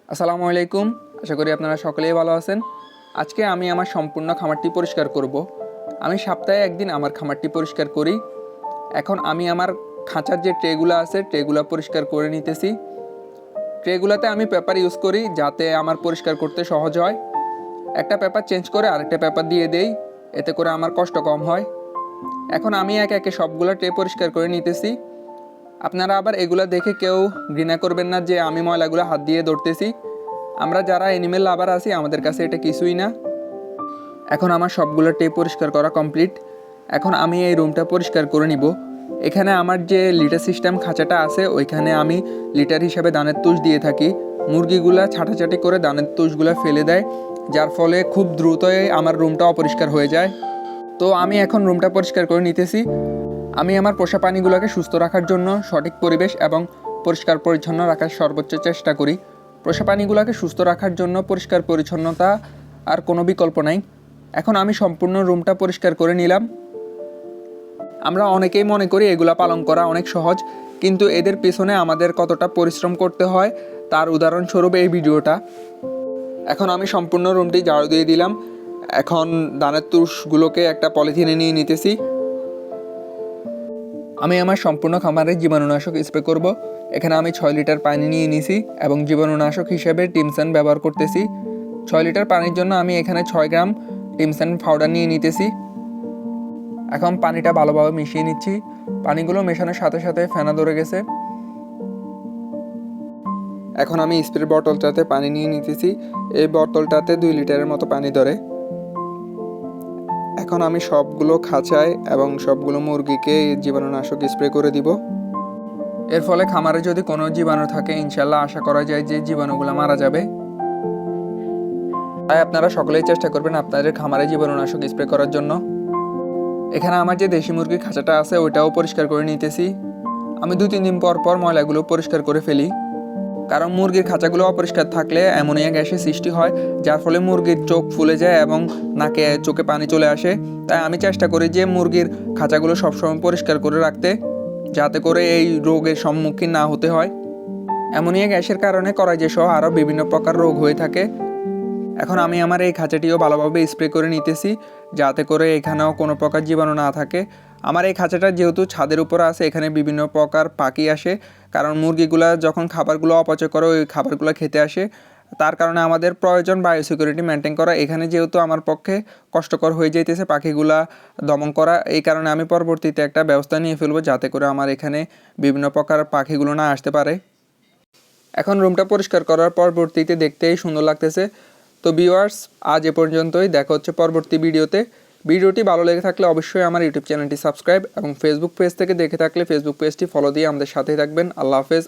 আসসালামু আলাইকুম। আশা করি আপনারা সকলেই ভালো আছেন। আজকে আমি আমার সম্পূর্ণ খামারটি পরিষ্কার করব। আমি সপ্তাহে একদিন আমার খামারটি পরিষ্কার করি। এখন আমি আমার খাঁচার যে ট্রেগুলো আছে ট্রেগুলো পরিষ্কার করে নিতেছি। ট্রেগুলোতে আমি পেপার ইউজ করি যাতে আমার পরিষ্কার করতে সহজ হয়। একটা পেপার চেঞ্জ করে আরেকটা পেপার দিয়ে দেই, এতে করে আমার কষ্ট কম হয়। এখন আমি একে একে সবগুলো ট্রে পরিষ্কার করে নিতেছি। আপনারা আবার এগুলো দেখে কেউ ঘৃণা করবেন না যে আমি ময়লাগুলো হাত দিয়ে ধরতেছি। আমরা যারা অ্যানিমেল লাভার আছি আমাদের কাছে এটা কিছুই না। এখন আমার সবগুলো টে পরিষ্কার করা কমপ্লিট। এখন আমি এই রুমটা পরিষ্কার করে নিব। এখানে আমার যে লিটার সিস্টেম খাঁচাটা আছে ওইখানে আমি লিটার হিসাবে দানের তুষ দিয়ে থাকি। মুরগিগুলা ছাটাছাটি করে দানের তুষগুলো ফেলে দেয়, যার ফলে খুব দ্রুতই আমার রুমটা অপরিষ্কার হয়ে যায়। তো আমি এখন রুমটা পরিষ্কার করে নিতেছি। আমি আমার পোষা প্রাণীগুলোকে সুস্থ রাখার জন্য সঠিক পরিবেশ এবং পরিষ্কার পরিচ্ছন্ন রাখার সর্বোচ্চ চেষ্টা করি। পোষা প্রাণীগুলোকে সুস্থ রাখার জন্য পরিষ্কার পরিচ্ছন্নতা আর কোনো বিকল্প নাই। এখন আমি সম্পূর্ণ রুমটা পরিষ্কার করে নিলাম। আমরা অনেকেই মনে করি এগুলা পালন করা অনেক সহজ, কিন্তু এদের পেছনে আমাদের কতটা পরিশ্রম করতে হয় তার উদাহরণস্বরূপ এই ভিডিওটা। এখন আমি সম্পূর্ণ রুমটি ঝাড়ু দিয়ে দিলাম। এখন দানের তুষগুলোকে একটা পলিথিনে নিয়ে নিতেছি। আমি আমার সম্পূর্ণ খামারে জীবাণুনাশক স্প্রে করব। এখানে আমি 6 লিটার পানি নিয়ে নিছি এবং জীবাণুনাশক হিসেবে টিমসান ব্যবহার করতেছি। 6 লিটার পানির জন্য আমি এখানে 6 গ্রাম টিমসান পাউডার নিয়ে নিতেছি। এখন পানিটা ভালোভাবে মিশিয়ে নিচ্ছি। পানিগুলো মেশানোর সাথে সাথে ফেনা ধরে গেছে। এখন আমি স্প্রে বোতলটাতে পানি নিয়ে নিতেছি। এই বোতলটাতে 2 লিটারের মতো পানি ধরে। এখন আমি সবগুলো খাঁচায় এবং সবগুলো মুরগিকে জীবাণুনাশক স্প্রে করে দিব। এর ফলে খামারে যদি কোনো জীবাণু থাকে ইনশাল্লাহ আশা করা যায় যে জীবাণুগুলো মারা যাবে। তাই আপনারা সকলেই চেষ্টা করবেন আপনাদের খামারে জীবাণুনাশক স্প্রে করার জন্য। এখানে আমার যে দেশি মুরগির খাঁচাটা আছে ওইটাও পরিষ্কার করে নিতেছি। আমি 2-3 দিন পর পর ময়লাগুলো পরিষ্কার করে ফেলি, কারণ মুরগির খাঁচাগুলো অপরিষ্কার থাকলে অ্যামোনিয়া গ্যাসের সৃষ্টি হয়, যার ফলে মুরগির চোখ ফুলে যায় এবং নাকে চোখে পানি চলে আসে। তাই আমি চেষ্টা করি যে মুরগির খাঁচাগুলো সবসময় পরিষ্কার করে রাখতে, যাতে করে এই রোগের সম্মুখীন না হতে হয়। অ্যামোনিয়া গ্যাসের কারণে করাইজা সহ আরও বিভিন্ন প্রকার রোগ হয়ে থাকে। এখন আমি আমার এই খাঁচাটিও ভালোভাবে স্প্রে করে নিতেছি, যাতে করে এখানেও কোনো প্রকার জীবাণু না থাকে। আমার এই খাঁচাটা যেহেতু ছাদের উপরে আছে, এখানে বিভিন্ন প্রকার পাখি আসে, কারণ মুরগিগুলা যখন খাবারগুলো অপচয় করে ওই খাবারগুলো খেতে আসে। তার কারণে আমাদের প্রয়োজন বায়োসিকিউরিটি মেনটেন করা। এখানে যেহেতু আমার পক্ষে কষ্টকর হয়ে যাইতেছে পাখিগুলা দমন করা, এই কারণে আমি পরবর্তীতে একটা ব্যবস্থা নিয়ে ফেলবো যাতে করে আমার এখানে বিভিন্ন প্রকার পাখিগুলো না আসতে পারে। এখন রুমটা পরিষ্কার করার পরবর্তীতে দেখতেই সুন্দর লাগতেছে। তো ভিউয়ার্স, আজ এ পর্যন্তই। দেখা হচ্ছে পরবর্তী ভিডিওতে। ভিডিওটি ভালো লেগে থাকলে অবশ্যই আমার ইউটিউব চ্যানেলটি সাবস্ক্রাইব এবং ফেসবুক পেজ থেকে দেখে থাকলে ফেসবুক পেজটি ফলো দিয়ে আমাদের সাথেই থাকবেন। আল্লাহ হাফেজ।